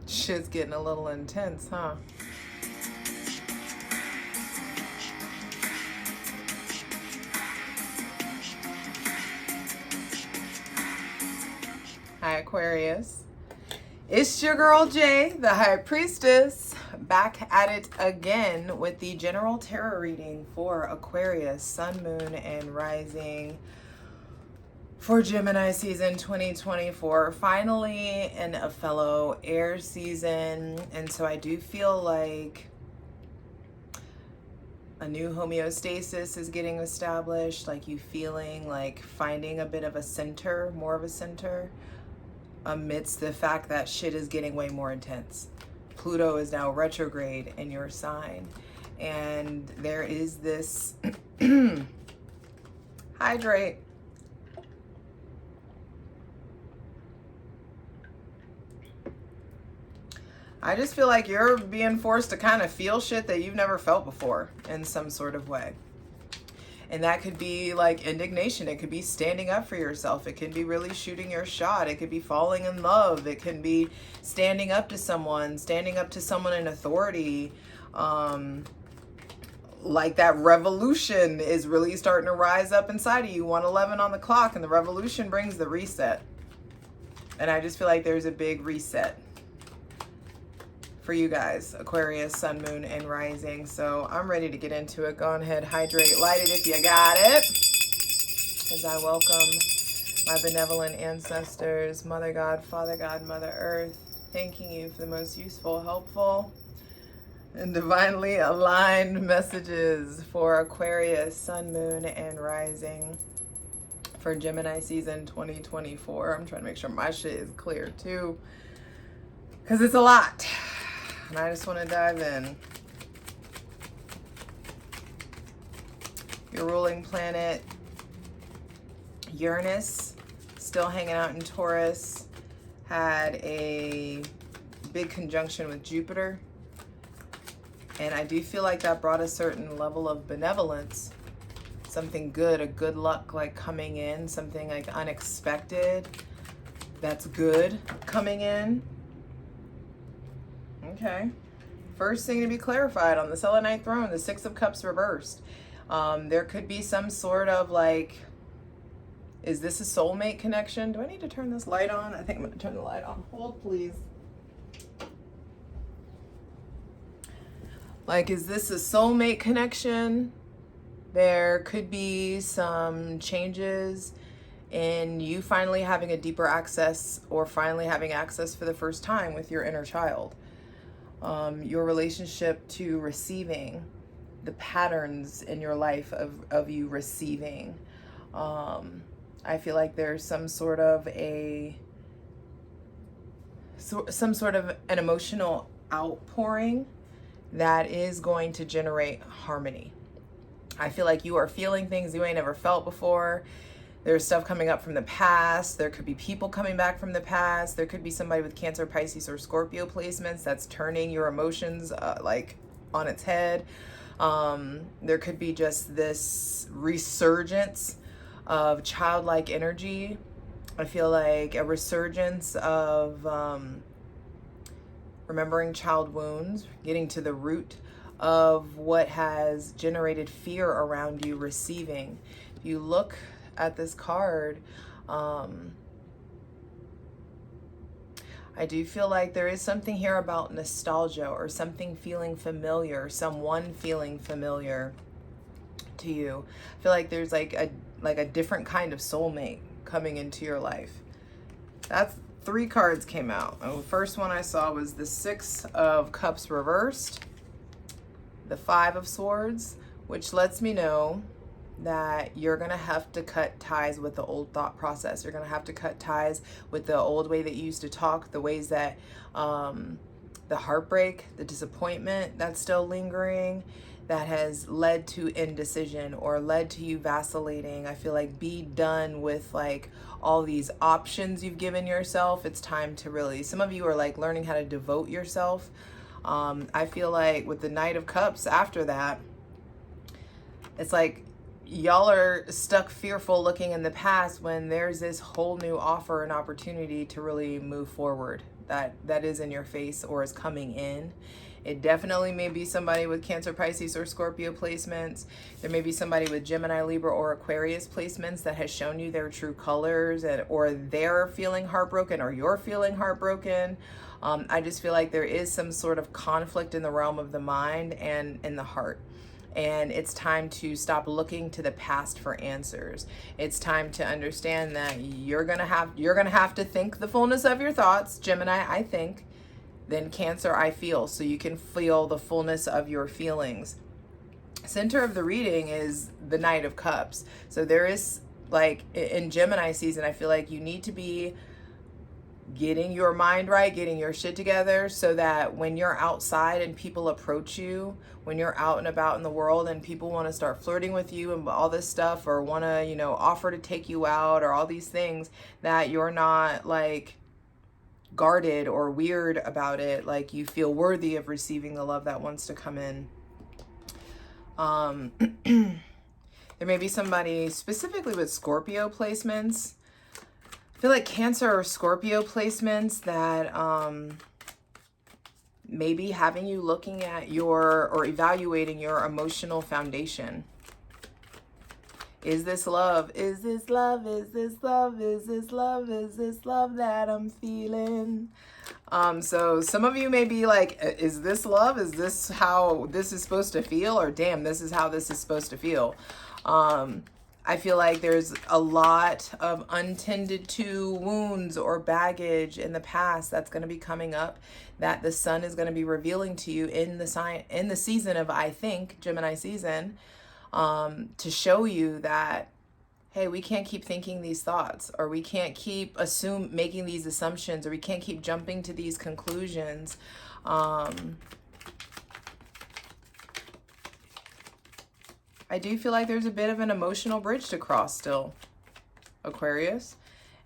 Shit's getting a little intense, huh? Hi, Aquarius. It's your girl Jay, the High Priestess, back at it again with the general tarot reading for Aquarius, Sun, Moon, and Rising for Gemini season 2024. Finally in a fellow air season, and so I do feel like a new homeostasis is getting established, like you feeling like finding a bit of a center, more of a center, amidst the fact that shit is getting way more intense. Pluto is now retrograde in your sign, and there is this hydrate. I just feel like you're being forced to kind of feel shit that you've never felt before in some sort of way. And that could be like indignation. It could be standing up for yourself. It could be really shooting your shot. It could be falling in love. It can be standing up to someone in authority. Like that revolution is really starting to rise up inside of you. 1:11 on the clock, and the revolution brings the reset. And I just feel like there's a big reset for you guys, Aquarius, Sun, Moon, and Rising. So I'm ready to get into it. Go ahead, hydrate, light it if you got it. As I welcome my benevolent ancestors, Mother God, Father God, Mother Earth, thanking you for the most useful, helpful, and divinely aligned messages for Aquarius, Sun, Moon, and Rising for Gemini season 2024. I'm trying to make sure my shit is clear too, because it's a lot. And I just want to dive in. Your ruling planet, Uranus, still hanging out in Taurus, had a big conjunction with Jupiter. And I do feel like that brought a certain level of benevolence. Something good, a good luck like coming in, something like unexpected that's good coming in. Okay. First thing to be clarified on the Selenite throne, the Six of Cups reversed. There could be some sort of like, is this a soulmate connection? Do I need to turn this light on? I think I'm going to turn the light on. Hold, please. Like, is this a soulmate connection? There could be some changes in you finally having a deeper access, or finally having access for the first time with your inner child. Your relationship to receiving, the patterns in your life of you receiving. I feel like there's some sort of an emotional outpouring that is going to generate harmony. I feel like you are feeling things you ain't never felt before. There's stuff coming up from the past. There could be people coming back from the past. There could be somebody with Cancer, Pisces, or Scorpio placements that's turning your emotions like on its head. There could be just this resurgence of childlike energy. I feel like a resurgence of remembering child wounds, getting to the root of what has generated fear around you receiving. If you look at this card, I do feel like there is something here about nostalgia, or something feeling familiar, someone feeling familiar to you. I feel like there's like a different kind of soulmate coming into your life. That's 3 cards came out. The first one I saw was the Six of Cups reversed, the Five of Swords, which lets me know that you're going to have to cut ties with the old thought process. You're going to have to cut ties with the old way that you used to talk, the ways that the heartbreak, the disappointment that's still lingering, that has led to indecision or led to you vacillating. I feel like be done with like all these options you've given yourself. It's time to really, some of you are like learning how to devote yourself. I feel like with the Knight of Cups after that, it's like y'all are stuck fearful looking in the past when there's this whole new offer and opportunity to really move forward. that is in your face or is coming in. It definitely may be somebody with Cancer, Pisces, or Scorpio placements. There may be somebody with Gemini, Libra, or Aquarius placements that has shown you their true colors, or they're feeling heartbroken, or you're feeling heartbroken. I just feel like there is some sort of conflict in the realm of the mind and in the heart. And it's time to stop looking to the past for answers. It's time to understand that you're gonna have to think the fullness of your thoughts. Gemini, I think. Then Cancer, I feel, so you can feel the fullness of your feelings. Center of the reading is the Knight of Cups. So there is, like, in Gemini season, I feel like you need to be getting your mind right, getting your shit together, so that when you're outside and people approach you, when you're out and about in the world and people want to start flirting with you and all this stuff, or want to, you know, offer to take you out or all these things, that you're not like guarded or weird about it. Like, you feel worthy of receiving the love that wants to come in. There may be somebody specifically with Scorpio placements. I feel like Cancer or Scorpio placements that maybe having you looking at or evaluating your emotional foundation. Is this love? Is this love? Is this love? Is this love? Is this love that I'm feeling? So some of you may be like, is this love? Is this how this is supposed to feel? Or damn, this is how this is supposed to feel. I feel like there's a lot of untended to wounds or baggage in the past that's going to be coming up, that the sun is going to be revealing to you in the season of, I think, Gemini season, to show you that, hey, we can't keep thinking these thoughts, or we can't keep making these assumptions, or we can't keep jumping to these conclusions. I do feel like there's a bit of an emotional bridge to cross still, Aquarius.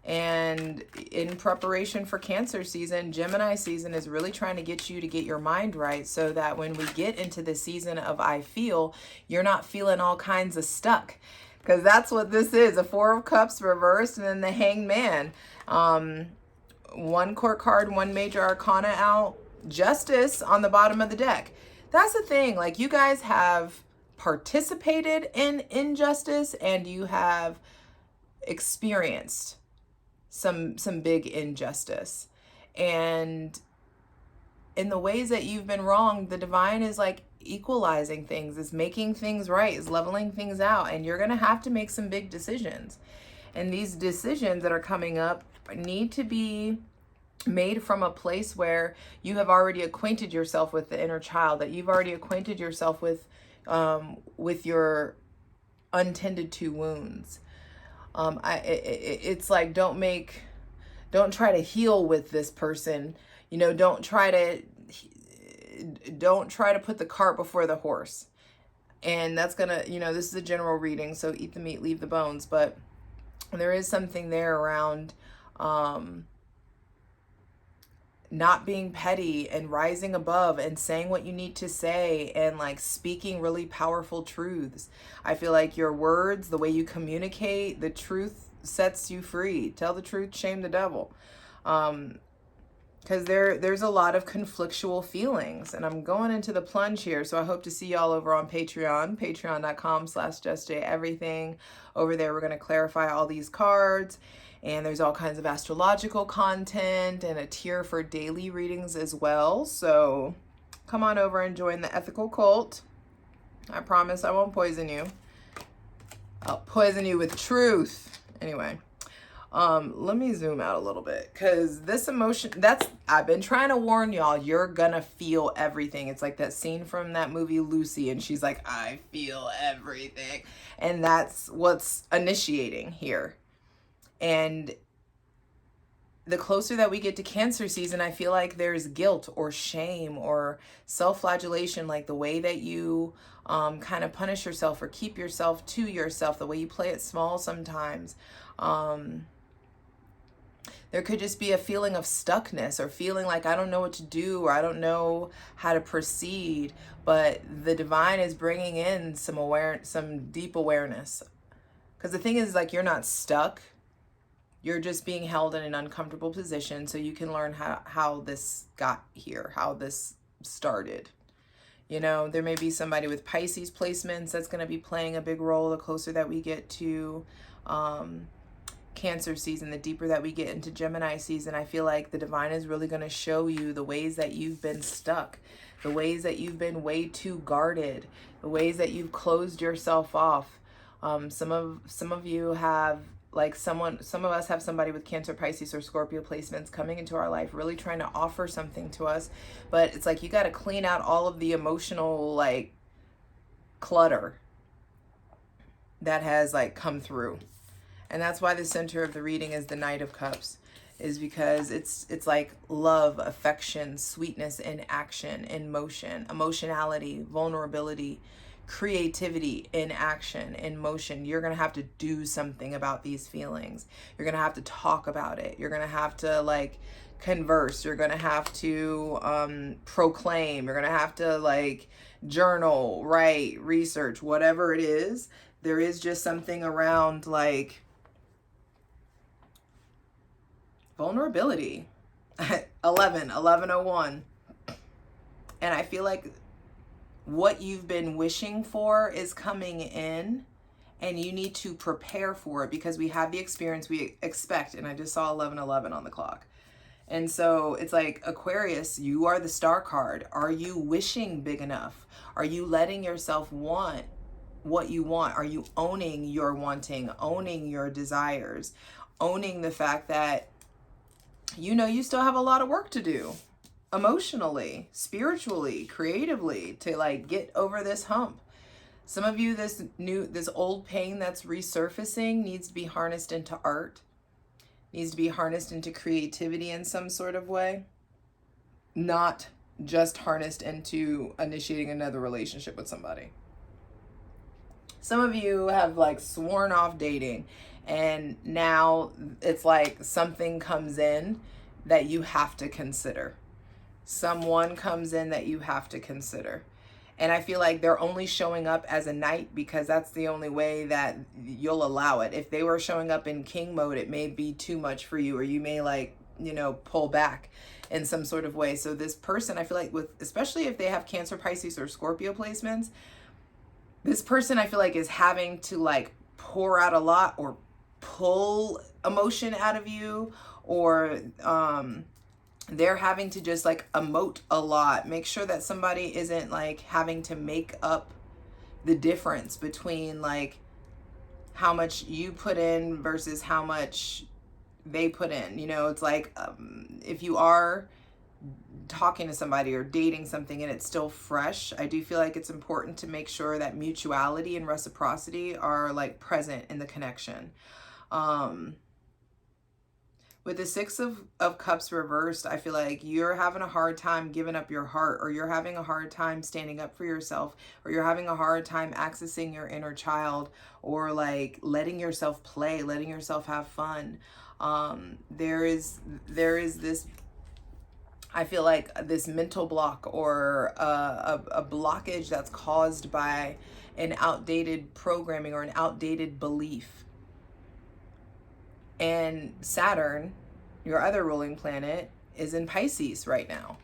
And in preparation for Cancer season, Gemini season is really trying to get you to get your mind right, so that when we get into the season of I feel, you're not feeling all kinds of stuck. Because that's what this is, a Four of Cups reversed, and then the Hanged Man. One court card, one major arcana out, Justice on the bottom of the deck. That's the thing, like, you guys have participated in injustice, and you have experienced some big injustice, and in the ways that you've been wrong, the divine is like equalizing things, is making things right, is leveling things out, and you're gonna have to make some big decisions. And these decisions that are coming up need to be made from a place where you have already acquainted yourself with the inner child, that you've already acquainted yourself with your untended to wounds. It's like, don't try to heal with this person. You know, don't try to put the cart before the horse. And that's gonna, you know, this is a general reading, so eat the meat, leave the bones. But there is something there around not being petty and rising above and saying what you need to say, and like speaking really powerful truths. I feel like your words, the way you communicate, the truth sets you free. Tell the truth, shame the devil. Because there's a lot of conflictual feelings. And I'm going into the plunge here, so I hope to see y'all over on Patreon, patreon.com/JustJEverything. Over there, we're going to clarify all these cards. And there's all kinds of astrological content and a tier for daily readings as well. So come on over and join the ethical cult. I promise I won't poison you. I'll poison you with truth. Anyway, let me zoom out a little bit, because this emotion, I've been trying to warn y'all, you're gonna feel everything. It's like that scene from that movie Lucy, and she's like, I feel everything. And that's what's initiating here. And the closer that we get to Cancer season, I feel like there's guilt or shame or self-flagellation, like the way that you kind of punish yourself or keep yourself to yourself, the way you play it small sometimes. There could just be a feeling of stuckness, or feeling like I don't know what to do, or I don't know how to proceed. But the divine is bringing in some deep awareness. Because the thing is, like, you're not stuck. You're just being held in an uncomfortable position so you can learn how this got here, how this started. You know, there may be somebody with Pisces placements that's going to be playing a big role the closer that we get to Cancer season, the deeper that we get into Gemini season. I feel like the divine is really going to show you the ways that you've been stuck, the ways that you've been way too guarded, the ways that you've closed yourself off. Some of you have, like, some of us have somebody with Cancer, Pisces, or Scorpio placements coming into our life, really trying to offer something to us. But it's like you got to clean out all of the emotional, like, clutter that has, like, come through. And that's why the center of the reading is the Knight of Cups, is because it's like love, affection, sweetness in action, in motion, emotionality, vulnerability, creativity in action, in motion. You're going to have to do something about these feelings. You're going to have to talk about it. You're going to have to, like, converse. You're going to have to proclaim. You're going to have to, like, journal, write, research, whatever it is. There is just something around, like, vulnerability. 1101. And I feel like what you've been wishing for is coming in, and you need to prepare for it, because we have the experience we expect. And I just saw 1111 on the clock. And so it's like, Aquarius, you are the star card. Are you wishing big enough? Are you letting yourself want what you want? Are you owning your wanting, owning your desires, owning the fact that, you know, you still have a lot of work to do emotionally, spiritually, creatively, to, like, get over this hump. Some of you, this old pain that's resurfacing needs to be harnessed into art, needs to be harnessed into creativity in some sort of way, not just harnessed into initiating another relationship with somebody. Some of you have, like, sworn off dating, and now it's like something comes in that you have to consider. Someone comes in that you have to consider. And I feel like they're only showing up as a knight because that's the only way that you'll allow it. If they were showing up in king mode, it may be too much for you, or you may, like, you know, pull back in some sort of way. So this person, I feel like, with, especially if they have Cancer, Pisces, or Scorpio placements, this person, I feel like, is having to, like, pour out a lot, or pull emotion out of you, or they're having to just, like, emote a lot. Make sure that somebody isn't, like, having to make up the difference between, like, how much you put in versus how much they put in. You know, it's like, if you are talking to somebody or dating something and it's still fresh, I do feel like it's important to make sure that mutuality and reciprocity are, like, present in the connection. With the Six of Cups reversed, I feel like you're having a hard time giving up your heart, or you're having a hard time standing up for yourself, or you're having a hard time accessing your inner child, or, like, letting yourself play, letting yourself have fun. There is this, I feel like, this mental block, or a blockage that's caused by an outdated programming or an outdated belief. And Saturn, your other ruling planet, is in Pisces right now.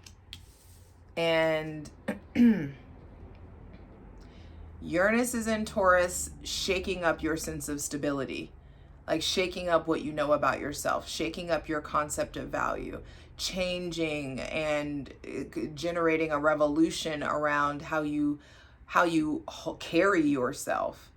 And Uranus is in Taurus, shaking up your sense of stability. Like, shaking up what you know about yourself, shaking up your concept of value, changing and generating a revolution around how you carry yourself,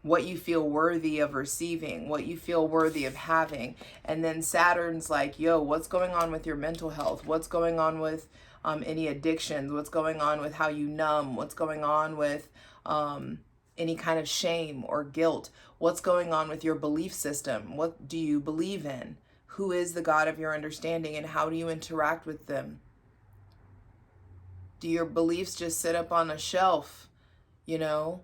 what you feel worthy of receiving, what you feel worthy of having. And then Saturn's like, yo, what's going on with your mental health? What's going on with any addictions? What's going on with how you numb? What's going on with any kind of shame or guilt? What's going on with your belief system? What do you believe in? Who is the God of your understanding, and how do you interact with them? Do your beliefs just sit up on a shelf, you know?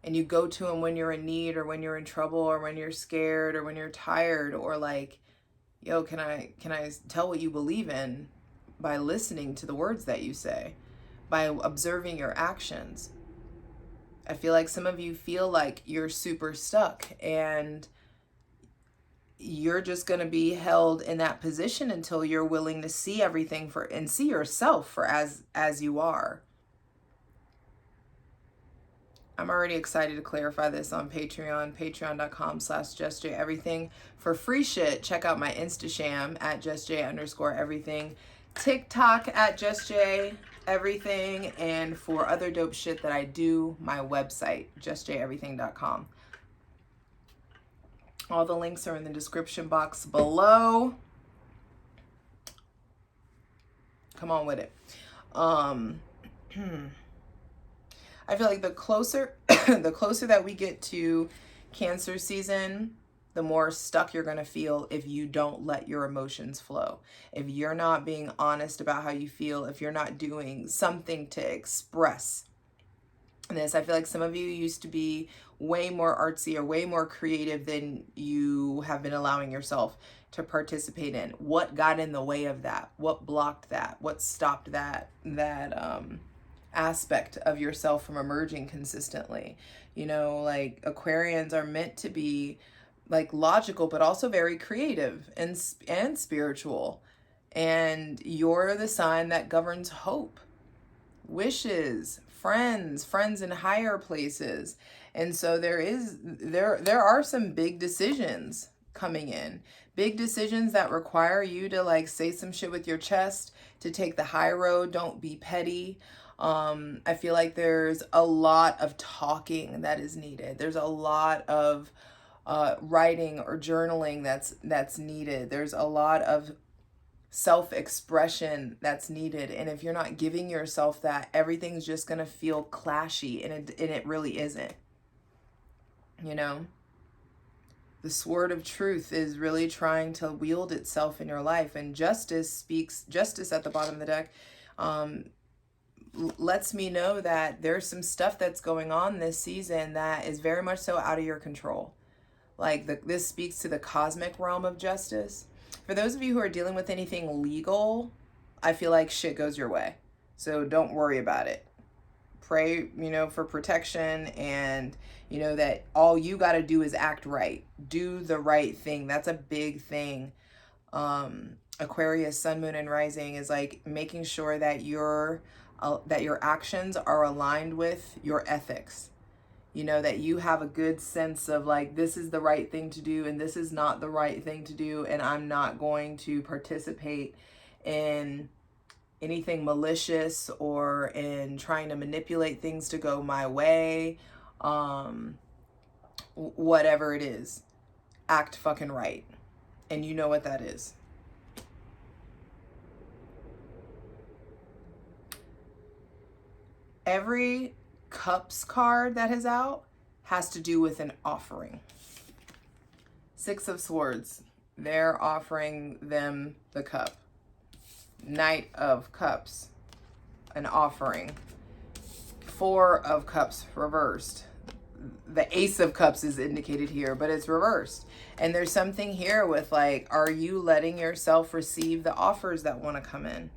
And you go to them when you're in need, or when you're in trouble, or when you're scared, or when you're tired, or like, yo, can I tell what you believe in by listening to the words that you say, by observing your actions. I feel like some of you feel like you're super stuck, and you're just going to be held in that position until you're willing to see everything for and see yourself for as you are. I'm already excited to clarify this on Patreon, patreon.com/JustJEverything. For free shit, check out my Instasham at JustJ_everything, TikTok at JustJEverything, and for other dope shit that I do, my website, JustJEverything.com. All the links are in the description box below. Come on with it. I feel like the closer that we get to Cancer season, the more stuck you're going to feel if you don't let your emotions flow. If you're not being honest about how you feel, if you're not doing something to express this. I feel like some of you used to be way more artsy or way more creative than you have been allowing yourself to participate in. What got in the way of that? What blocked that? What stopped that aspect of yourself from emerging consistently? You know, like Aquarians are meant to be like logical, but also very creative and spiritual. And you're the sign that governs hope, wishes, friends in higher places. And so there are some big decisions coming in. Big decisions that require you to like say some shit with your chest, to take the high road. Don't be petty. I feel like there's a lot of talking that is needed. There's a lot of writing or journaling that's needed. There's a lot of self-expression that's needed. And if you're not giving yourself that, everything's just going to feel clashy, and it really isn't. You know? The sword of truth is really trying to wield itself in your life, and justice at the bottom of the deck lets me know that there's some stuff that's going on this season that is very much so out of your control. Like this speaks to the cosmic realm of justice. For those of you who are dealing with anything legal, I feel like shit goes your way. So don't worry about it. Pray, for protection, and that all you got to do is act right. Do the right thing. That's a big thing. Aquarius, sun, moon, and rising is like making sure that your actions are aligned with your ethics. That you have a good sense of like, this is the right thing to do and this is not the right thing to do, and I'm not going to participate in anything malicious or in trying to manipulate things to go my way. Whatever it is, act fucking right. And you know what that is. Every Cups card that is out has to do with an offering. Six of Swords, they're offering them the cup. Knight of Cups, an offering. Four of Cups reversed. The Ace of Cups is indicated here, but it's reversed. And there's something here with like, are you letting yourself receive the offers that want to come in?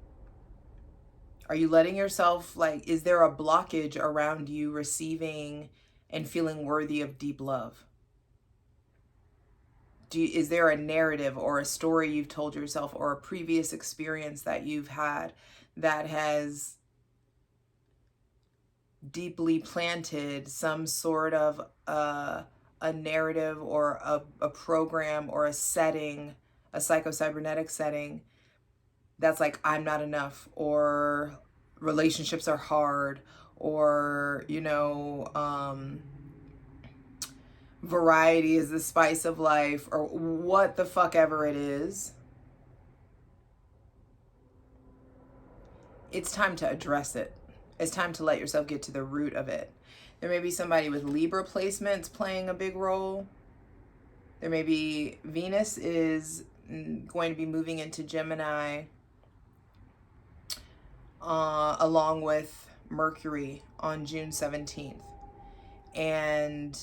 Are you letting yourself, like, is there a blockage around you receiving and feeling worthy of deep love? Is there a narrative or a story you've told yourself or a previous experience that you've had that has deeply planted some sort of a narrative or a program or a setting, a psychocybernetic setting that's like, I'm not enough, or relationships are hard, or, variety is the spice of life, or what the fuck ever it is. It's time to address it. It's time to let yourself get to the root of it. There may be somebody with Libra placements playing a big role. There may be Venus is going to be moving into Gemini along with Mercury on June 17th. And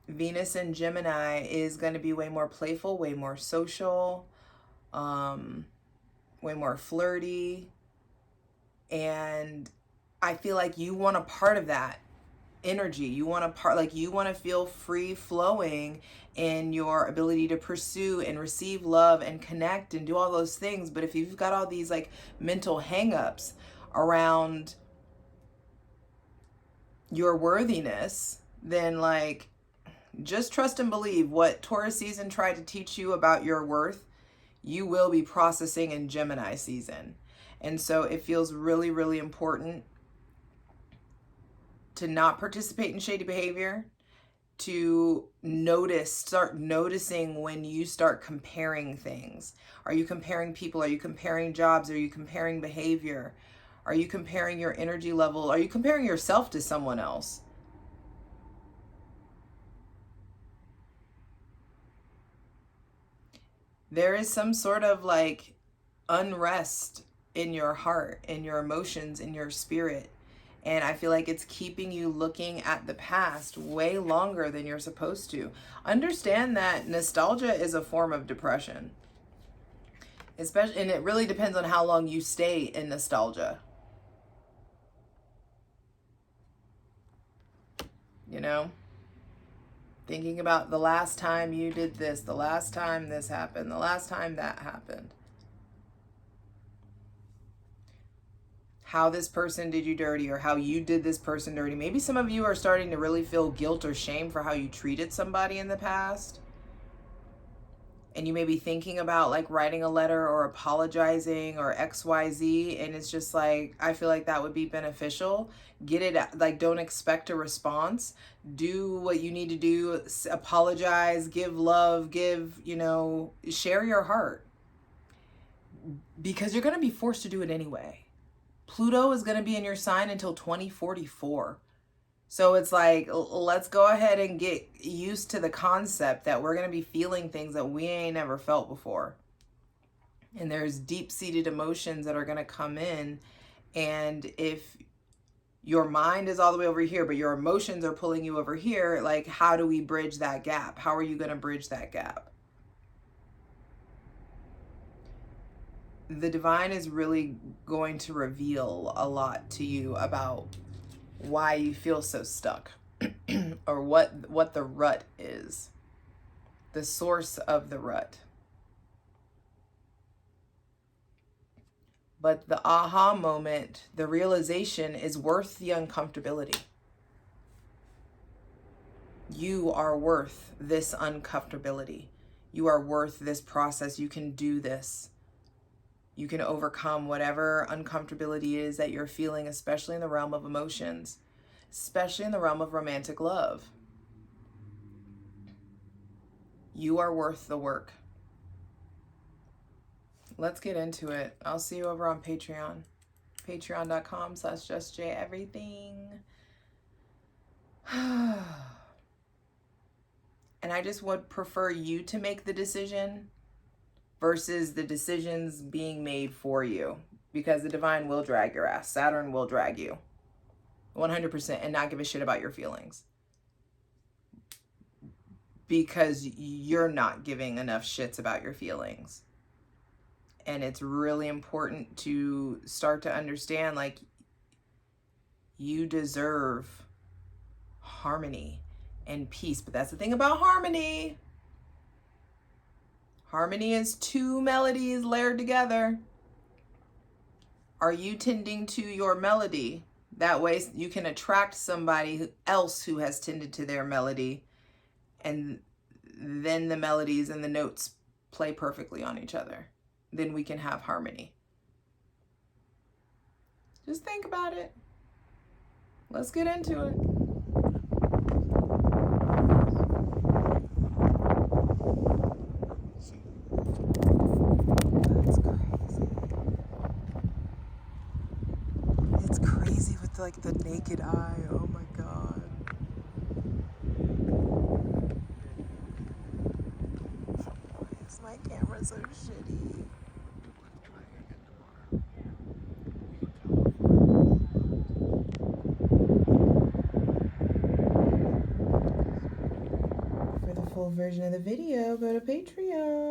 Venus in Gemini is going to be way more playful, way more social, way more flirty. And I feel like you want a part of that energy. You want to you want to feel free flowing in your ability to pursue and receive love and connect and do all those things. But if you've got all these like mental hangups around your worthiness, then like just trust and believe what Taurus season tried to teach you about your worth, you will be processing in Gemini season. And so it feels really, really important to not participate in shady behavior, to start noticing when you start comparing things. Are you comparing people? Are you comparing jobs? Are you comparing behavior? Are you comparing your energy level? Are you comparing yourself to someone else? There is some sort of like unrest in your heart, in your emotions, in your spirit. And I feel like it's keeping you looking at the past way longer than you're supposed to. Understand that nostalgia is a form of depression. Especially, and it really depends on how long you stay in nostalgia. You know? Thinking about the last time you did this, the last time this happened, the last time that happened. How this person did you dirty, or how you did this person dirty. Maybe some of you are starting to really feel guilt or shame for how you treated somebody in the past. And you may be thinking about like writing a letter or apologizing or XYZ. And it's just like, I feel like that would be beneficial. Get it, like, don't expect a response. Do what you need to do. Apologize, give love, share your heart. Because you're going to be forced to do it anyway. Pluto is going to be in your sign until 2044. So it's like, let's go ahead and get used to the concept that we're going to be feeling things that we ain't never felt before. And there's deep-seated emotions that are going to come in. And if your mind is all the way over here, but your emotions are pulling you over here, like, how do we bridge that gap? How are you going to bridge that gap? The divine is really going to reveal a lot to you about why you feel so stuck or what the rut is, the source of the rut. But the aha moment, the realization is worth the uncomfortability. You are worth this uncomfortability. You are worth this process. You can do this. You can overcome whatever uncomfortability is that you're feeling, especially in the realm of emotions, especially in the realm of romantic love. You are worth the work. Let's get into it. I'll see you over on Patreon. Patreon.com/JustJEverything. And I just would prefer you to make the decision versus the decisions being made for you, because the divine will drag your ass. Saturn will drag you 100% and not give a shit about your feelings, because you're not giving enough shits about your feelings. And it's really important to start to understand, like, you deserve harmony and peace. But that's the thing about harmony. Harmony is two melodies layered together. Are you tending to your melody? That way you can attract somebody else who has tended to their melody, and then the melodies and the notes play perfectly on each other. Then we can have harmony. Just think about it. Let's get into it. It's crazy with like the naked eye. Oh my God. Why is my camera so shitty? For the full version of the video, go to Patreon.